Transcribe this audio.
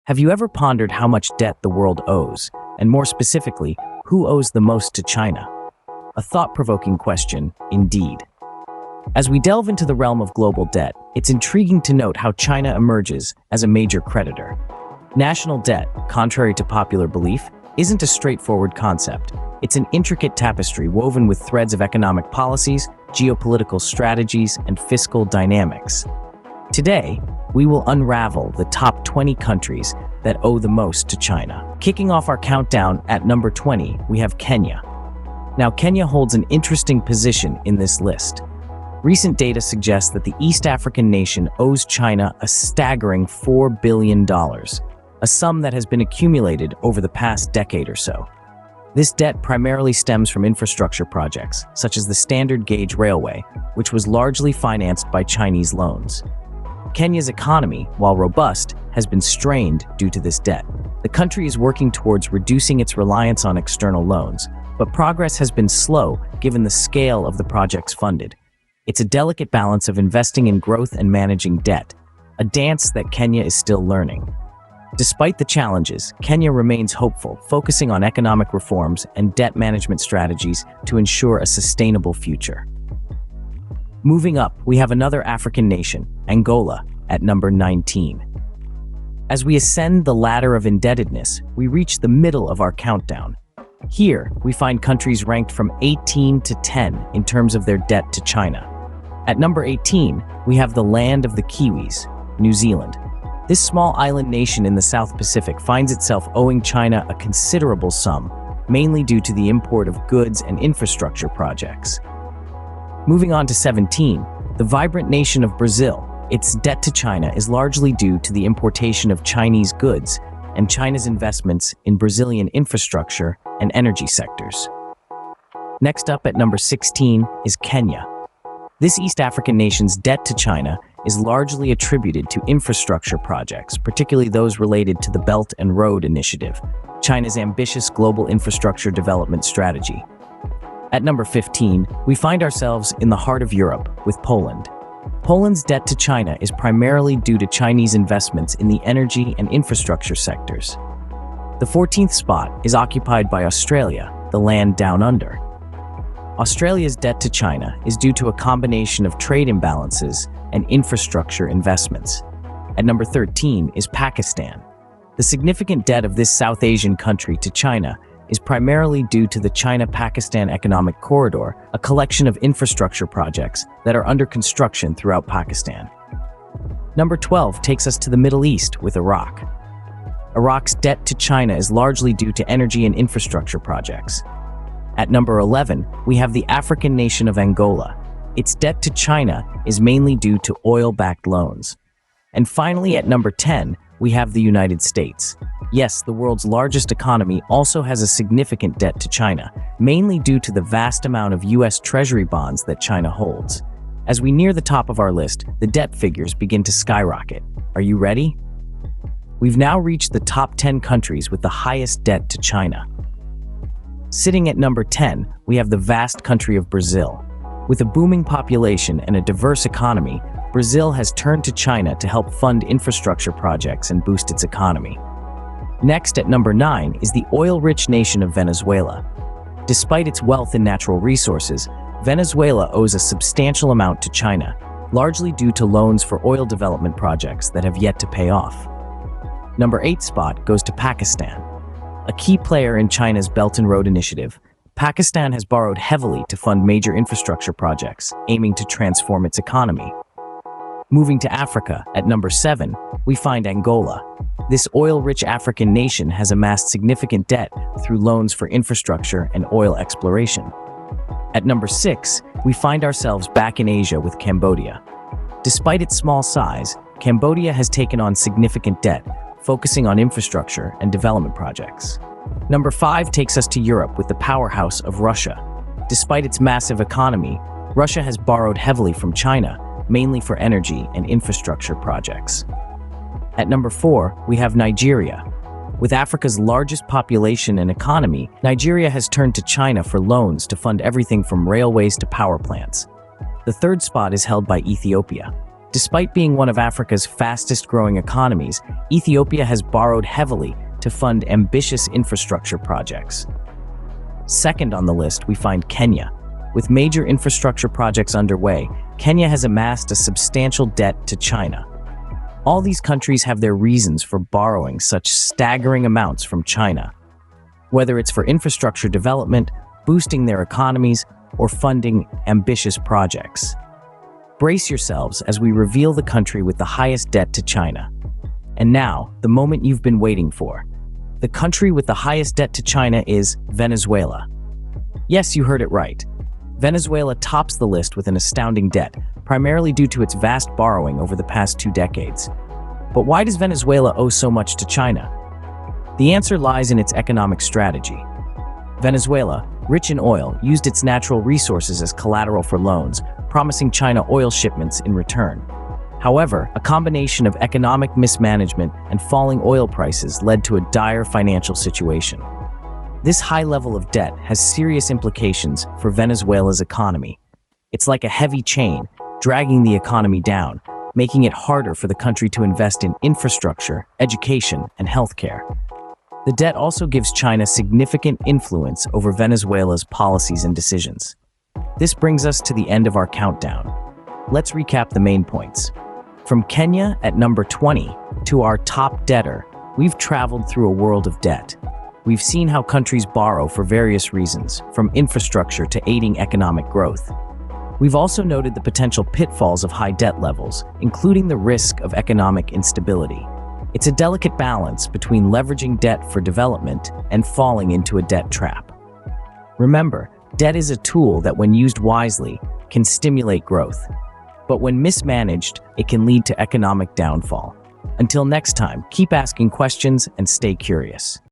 Have you ever pondered how much debt the world owes, and more specifically, who owes the most to China? A thought-provoking question, indeed. As we delve into the realm of global debt, it's intriguing to note how China emerges as a major creditor. National debt, contrary to popular belief, isn't a straightforward concept. It's an intricate tapestry woven with threads of economic policies, geopolitical strategies, and fiscal dynamics. Today, we will unravel the top 20 countries that owe the most to China. Kicking off our countdown at number 20, we have Kenya. Now, Kenya holds an interesting position in this list. Recent data suggests that the East African nation owes China a staggering $4 billion, a sum that has been accumulated over the past decade or so. This debt primarily stems from infrastructure projects, such as the Standard Gauge Railway, which was largely financed by Chinese loans. Kenya's economy, while robust, has been strained due to this debt. The country is working towards reducing its reliance on external loans, but progress has been slow given the scale of the projects funded. It's a delicate balance of investing in growth and managing debt, a dance that Kenya is still learning. Despite the challenges, Kenya remains hopeful, focusing on economic reforms and debt management strategies to ensure a sustainable future. Moving up, we have another African nation, Angola, at number 19. As we ascend the ladder of indebtedness, we reach the middle of our countdown. Here, we find countries ranked from 18 to 10 in terms of their debt to China. At number 18, we have the land of the Kiwis, New Zealand. This small island nation in the South Pacific finds itself owing China a considerable sum, mainly due to the import of goods and infrastructure projects. Moving on to 17, the vibrant nation of Brazil. Its debt to China is largely due to the importation of Chinese goods and China's investments in Brazilian infrastructure and energy sectors. Next up at number 16 is Kenya. This East African nation's debt to China is largely attributed to infrastructure projects, particularly those related to the Belt and Road Initiative, China's ambitious global infrastructure development strategy. At number 15, we find ourselves in the heart of Europe with Poland. Poland's debt to China is primarily due to Chinese investments in the energy and infrastructure sectors. The 14th spot is occupied by Australia, the land down under. Australia's debt to China is due to a combination of trade imbalances and infrastructure investments. At number 13 is Pakistan. The significant debt of this South Asian country to China is primarily due to the China-Pakistan Economic Corridor, a collection of infrastructure projects that are under construction throughout Pakistan. Number 12 takes us to the Middle East with Iraq. Iraq's debt to China is largely due to energy and infrastructure projects. At number 11, we have the African nation of Angola. Its debt to China is mainly due to oil-backed loans. And finally, at number 10, we have the United States. Yes, the world's largest economy also has a significant debt to China, mainly due to the vast amount of U.S. Treasury bonds that China holds. As we near the top of our list, the debt figures begin to skyrocket. Are you ready? We've now reached the top 10 countries with the highest debt to China. Sitting at number 10, we have the vast country of Brazil. With a booming population and a diverse economy, Brazil has turned to China to help fund infrastructure projects and boost its economy. Next, at number 9, is the oil-rich nation of Venezuela. Despite its wealth in natural resources, Venezuela owes a substantial amount to China, largely due to loans for oil development projects that have yet to pay off. Number 8 spot goes to Pakistan. A key player in China's Belt and Road Initiative, Pakistan has borrowed heavily to fund major infrastructure projects, aiming to transform its economy. Moving to Africa, at number 7, we find Angola. This oil-rich African nation has amassed significant debt through loans for infrastructure and oil exploration. At number 6, we find ourselves back in Asia with Cambodia. Despite its small size, Cambodia has taken on significant debt, focusing on infrastructure and development projects. Number 5 takes us to Europe with the powerhouse of Russia. Despite its massive economy, Russia has borrowed heavily from China, mainly for energy and infrastructure projects. At number 4, we have Nigeria. With Africa's largest population and economy, Nigeria has turned to China for loans to fund everything from railways to power plants. The third spot is held by Ethiopia. Despite being one of Africa's fastest-growing economies, Ethiopia has borrowed heavily to fund ambitious infrastructure projects. Second on the list, we find Kenya. With major infrastructure projects underway, Kenya has amassed a substantial debt to China. All these countries have their reasons for borrowing such staggering amounts from China, whether it's for infrastructure development, boosting their economies, or funding ambitious projects. Brace yourselves as we reveal the country with the highest debt to China. And now, the moment you've been waiting for. The country with the highest debt to China is Venezuela. Yes, you heard it right. Venezuela tops the list with an astounding debt, primarily due to its vast borrowing over the past 2 decades. But why does Venezuela owe so much to China? The answer lies in its economic strategy. Venezuela, rich in oil, used its natural resources as collateral for loans, promising China oil shipments in return. However, a combination of economic mismanagement and falling oil prices led to a dire financial situation. This high level of debt has serious implications for Venezuela's economy. It's like a heavy chain, dragging the economy down, making it harder for the country to invest in infrastructure, education, and healthcare. The debt also gives China significant influence over Venezuela's policies and decisions. This brings us to the end of our countdown. Let's recap the main points. From Kenya at number 20 to our top debtor, we've traveled through a world of debt. We've seen how countries borrow for various reasons, from infrastructure to aiding economic growth. We've also noted the potential pitfalls of high debt levels, including the risk of economic instability. It's a delicate balance between leveraging debt for development and falling into a debt trap. Remember, debt is a tool that, when used wisely, can stimulate growth. But when mismanaged, it can lead to economic downfall. Until next time, keep asking questions and stay curious.